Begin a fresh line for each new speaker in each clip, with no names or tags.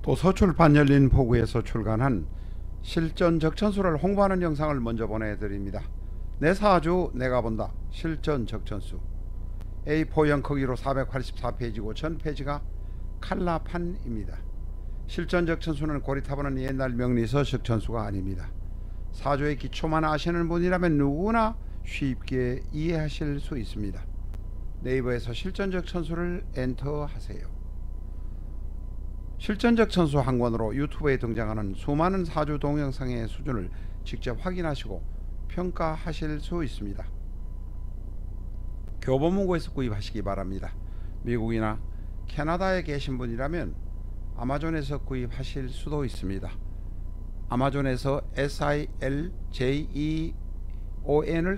도서출판 열린 포구에서 출간한 실전 적천수를 홍보하는 영상을 먼저 보내드립니다. 내 사주 내가 본다 실전 적천수 A4형 크기로 484페이지고 전페이지가 칼라판입니다. 실전 적천수는 고리타분한 옛날 명리서 적천수가 아닙니다. 사주의 기초만 아시는 분이라면 누구나 쉽게 이해하실 수 있습니다. 네이버에서 실전 적천수를 엔터하세요. 실전적 천수 한 권으로 유튜브에 등장하는 수많은 사주 동영상의 수준을 직접 확인하시고 평가하실 수 있습니다. 교보문고에서 구입하시기 바랍니다. 미국이나 캐나다에 계신 분이라면 아마존에서 구입하실 수도 있습니다. 아마존에서 SILJEON을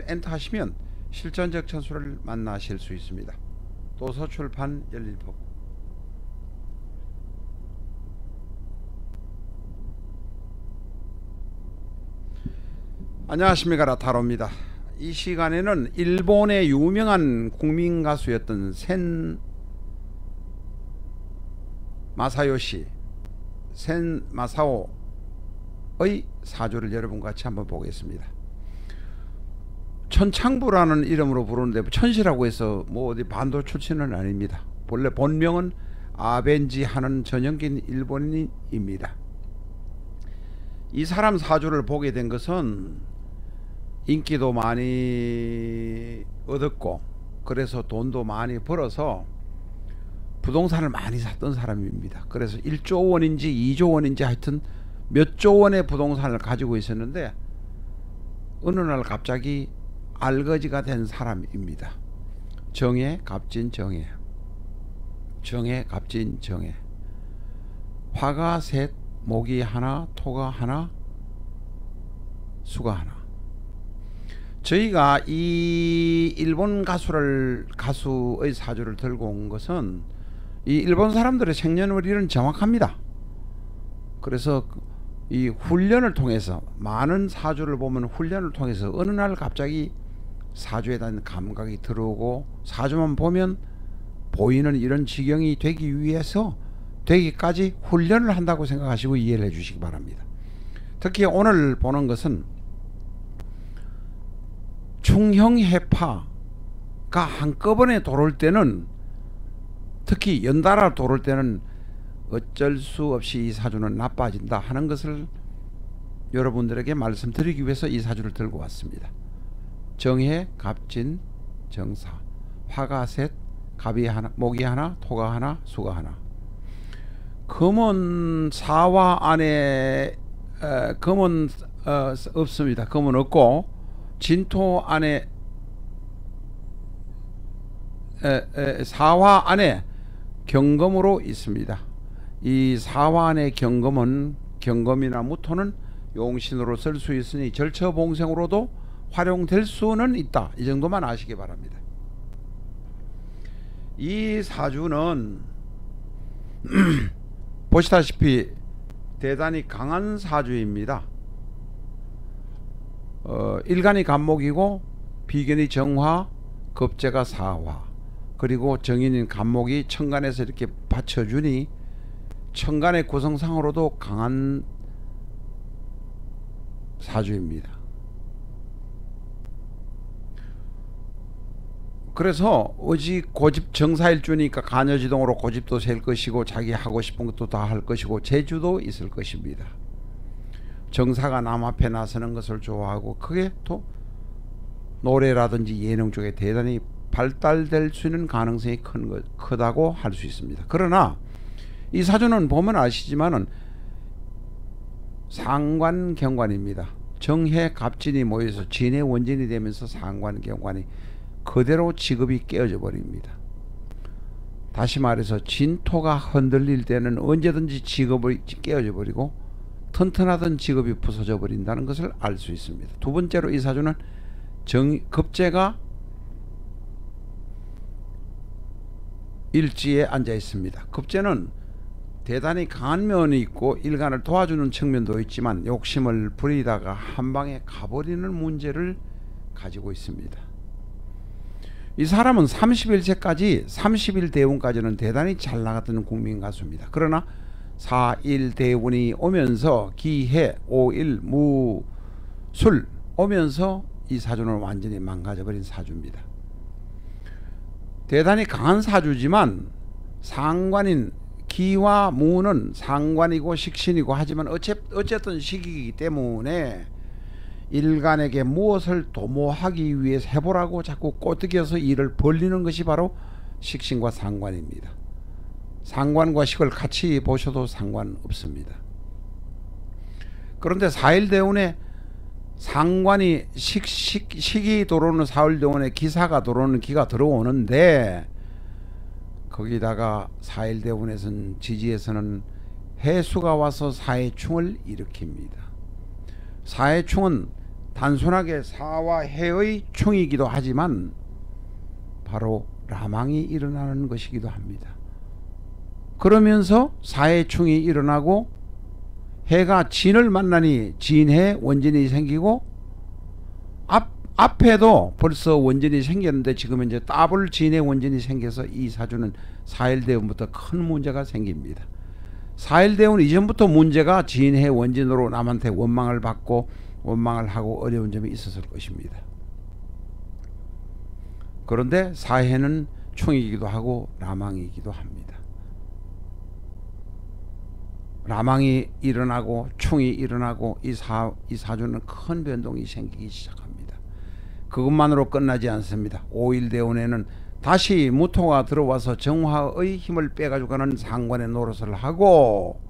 엔터하시면 실전적 천수를 만나실 수 있습니다. 도서출판 열린포구. 안녕하십니까, 라타로입니다. 이 시간에는 일본의 유명한 국민 가수였던 센 마사요시 센 마사오의 사주를 여러분과 같이 한번 보겠습니다. 천창부라는 이름으로 부르는데 천시라고 해서 뭐 어디 반도 출신은 아닙니다. 본래 본명은 아벤지 하는 전형긴 일본인입니다. 이 사람 사주를 보게 된 것은 인기도 많이 얻었고 그래서 돈도 많이 벌어서 부동산을 많이 샀던 사람입니다. 그래서 1조 원인지 2조 원인지 하여튼 몇 조 원의 부동산을 가지고 있었는데 어느 날 갑자기 알거지가 된 사람입니다. 정해 갑진 정해, 정해 갑진 정해, 화가 셋, 목이 하나, 토가 하나, 수가 하나. 저희가 이 일본 가수의 사주를 들고 온 것은 이 일본 사람들의 생년월일은 정확합니다. 그래서 이 훈련을 통해서 많은 사주를 보면 훈련을 통해서 어느 날 갑자기 사주에 대한 감각이 들어오고 사주만 보면 보이는 이런 지경이 되기 위해서 되기까지 훈련을 한다고 생각하시고 이해를 해 주시기 바랍니다. 특히 오늘 보는 것은 충형해파가 한꺼번에 돌을 때는, 특히 연달아 돌을 때는 어쩔 수 없이 이 사주는 나빠진다 하는 것을 여러분들에게 말씀드리기 위해서 이 사주를 들고 왔습니다. 정해 갑진 정사, 화가 셋, 갑이 하나, 목이 하나, 토가 하나, 수가 하나. 금은 사화 안에 금은 없습니다. 금은 없고 진토 안에 사화 안에 경금으로 있습니다. 이 사화 안에 경금은 경금이나 무토는 용신으로 쓸 수 있으니 절처봉생으로도 활용될 수는 있다. 이 정도만 아시기 바랍니다. 이 사주는 보시다시피 대단히 강한 사주입니다. 일간이 간목이고 비견이 정화, 겁재가 사화, 그리고 정인인 간목이 천간에서 이렇게 받쳐주니 천간의 구성상으로도 강한 사주입니다. 그래서 오직 고집 정사일주니까 간여지동으로 고집도 셀 것이고 자기 하고 싶은 것도 다 할 것이고 재주도 있을 것입니다. 정사가 남 앞에 나서는 것을 좋아하고 그게 또 노래라든지 예능 쪽에 대단히 발달될 수 있는 가능성이 크다고 할 수 있습니다. 그러나 이 사주는 보면 아시지만은 상관경관입니다. 정해 갑진이 모여서 진의 원진이 되면서 상관경관이 그대로 직업이 깨어져 버립니다. 다시 말해서 진토가 흔들릴 때는 언제든지 직업이 깨어져 버리고 튼튼하던 직업이 부서져 버린다는 것을 알 수 있습니다. 두 번째로 이 사주는 겁재가 일지에 앉아 있습니다. 겁재는 대단히 강한 면이 있고 일간을 도와주는 측면도 있지만 욕심을 부리다가 한방에 가버리는 문제를 가지고 있습니다. 이 사람은 31세까지 30일 대운까지는 대단히 잘 나갔던 국민 가수입니다. 그러나 4.1대운이 오면서 기해 5.1 무술 오면서 이 사주는 완전히 망가져버린 사주입니다. 대단히 강한 사주지만 상관인 기와 무는 상관이고 식신이고 하지만 어쨌든 식이기 때문에 일간에게 무엇을 도모하기 위해서 해보라고 자꾸 꼬드겨서 일을 벌리는 것이 바로 식신과 상관입니다. 상관과 식을 같이 보셔도 상관없습니다. 그런데 4.1대운에 상관이 식이 들어오는 4.1대운에 기사가 들어오는 기가 들어오는데 거기다가 4.1대운에서는 지지에서는 해수가 와서 사해충을 일으킵니다. 사해충은 단순하게 사와 해의 충이기도 하지만 바로 라망이 일어나는 것이기도 합니다. 그러면서 사해충이 일어나고 해가 진을 만나니 진해 원진이 생기고 앞에도 벌써 원진이 생겼는데 지금 이제 더블 진해 원진이 생겨서 이 사주는 4.1대운부터 큰 문제가 생깁니다. 4.1대운 이전부터 문제가 진해 원진으로 남한테 원망을 받고 원망을 하고 어려운 점이 있었을 것입니다. 그런데 사해는 충이기도 하고 라망이기도 합니다. 라망이 일어나고 충이 일어나고 이 사주는 큰 변동이 생기기 시작합니다. 그것만으로 끝나지 않습니다. 5.1대운에는 다시 무토가 들어와서 정화의 힘을 빼가지고 가는 상관의 노릇을 하고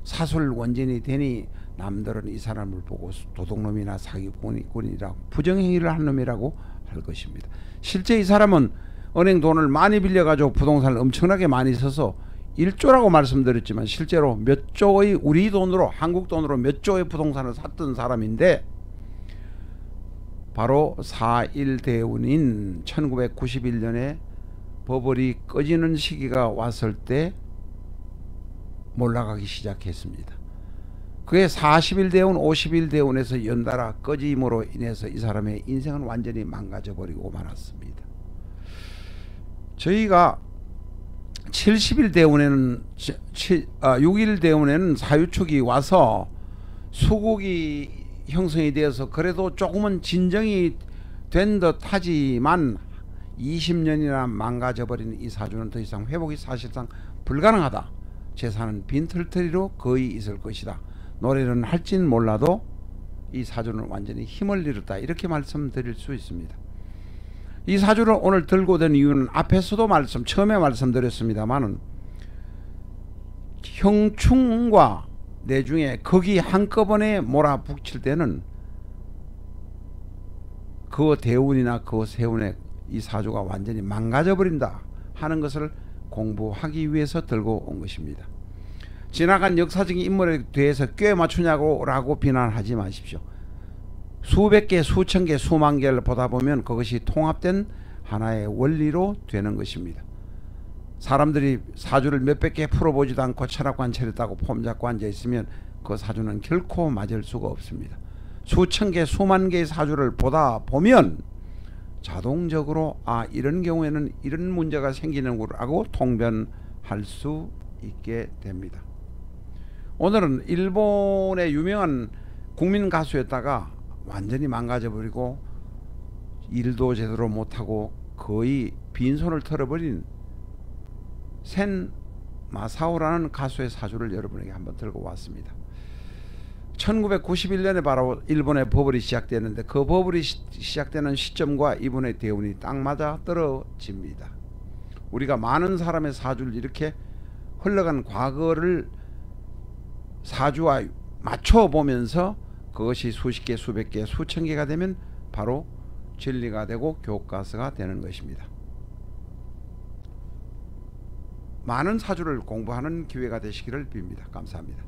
사술 원진이 되니 남들은 이 사람을 보고 도둑놈이나 사기꾼이라고 부정행위를 한 놈이라고 할 것입니다. 실제 이 사람은 은행 돈을 많이 빌려가지고 부동산을 엄청나게 많이 써서 1조라고 말씀드렸지만 실제로 몇 조의 우리 돈으로 한국 돈으로 몇 조의 부동산을 샀던 사람인데 바로 4.1대운인 1991년에 버블이 꺼지는 시기가 왔을 때 몰락하기 시작했습니다. 그게 41대운 51대운에서 연달아 꺼짐으로 인해서 이 사람의 인생은 완전히 망가져 버리고 말았습니다. 저희가 71대운에는 6.1대운에는 사유축이 와서 수국이 형성이 되어서 그래도 조금은 진정이 된 듯 하지만 20년이나 망가져버린 이 사주는 더 이상 회복이 사실상 불가능하다. 재산은 빈털터리로 거의 있을 것이다. 노래는 할진 몰라도 이 사주는 완전히 힘을 잃었다. 이렇게 말씀드릴 수 있습니다. 이 사주를 오늘 들고 된 이유는 앞에서도 처음에 말씀드렸습니다만은 형충과 내중에 거기 한꺼번에 몰아붙일 때는 그 대운이나 그 세운에 이 사주가 완전히 망가져 버린다 하는 것을 공부하기 위해서 들고 온 것입니다. 지나간 역사적인 인물에 대해서 꽤 맞추냐고 라고 비난하지 마십시오. 수백 개, 수천 개, 수만 개를 보다 보면 그것이 통합된 하나의 원리로 되는 것입니다. 사람들이 사주를 몇백 개 풀어보지도 않고 철학관 차렸다고 폼 잡고 앉아있으면 그 사주는 결코 맞을 수가 없습니다. 수천 개, 수만 개의 사주를 보다 보면 자동적으로 이런 경우에는 이런 문제가 생기는구라고 통변할 수 있게 됩니다. 오늘은 일본의 유명한 국민 가수였다가 완전히 망가져버리고 일도 제대로 못하고 거의 빈손을 털어버린 센 마사오라는 가수의 사주를 여러분에게 한번 들고 왔습니다. 1991년에 바로 일본의 버블이 시작되는데 그 버블이 시작되는 시점과 이분의 대운이 딱 맞아 떨어집니다. 우리가 많은 사람의 사주를 이렇게 흘러간 과거를 사주와 맞춰보면서 그것이 수십 개, 수백 개, 수천 개가 되면 바로 진리가 되고 교과서가 되는 것입니다. 많은 사주를 공부하는 기회가 되시기를 빕니다. 감사합니다.